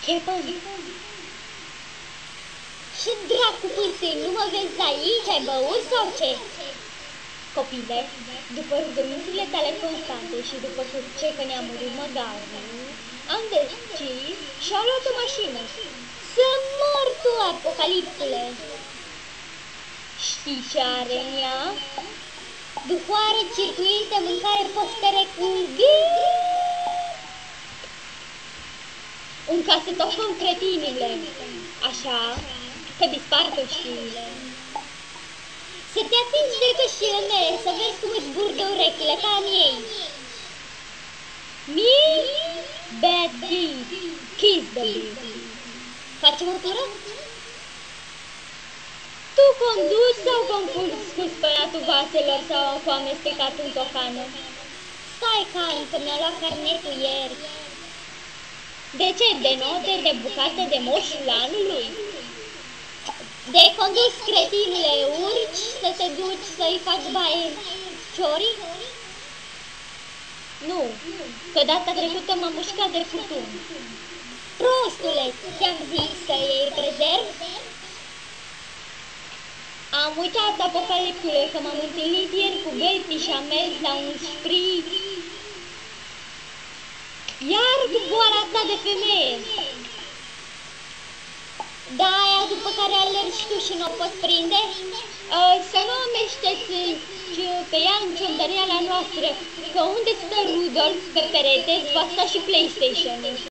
Chepăn! Ce dracu pârtâi, nu mă vezi aici? Ai băut sau ce? Copile, după rugămințile tale constante și după ce că ne-a murit măgarul, am decis și-a luat o mașină. Să mor tu, apocalipsule! Știi ce are în ea? Duhoare, circuite, mâncare, postere cu un casetofon, cretinule, așa că dispar știile. Să te atingi de căștile mele, să vezi cum îți burdă urechile ca în ei. Me, bad deed, kiss the beat. Facem o tură? Tu conduci sau confunzi cu spălatul vaselor sau cu amestecat în tocană? Stai calm, că mi-a luat carnetul ieri. De ce? De note, de bucate de moșul anului? De condus, cretinule, urci să te duci să-i faci baie ciorii? Nu, că data trecută m-am mușcat de furtun. Prostule, ți-am zis să iei rezerv? Am uitat, apocalipsule, că m-am întâlnit ieri cu Betty și am mers la un sprit. Iar cu boala ta de femeie. Da, aia după care alergi tu și nu o poți prinde? Să nu amesteți pe ea în ciondăreala noastră, că unde stă Rudolf pe perete, va sta și PlayStation-ul.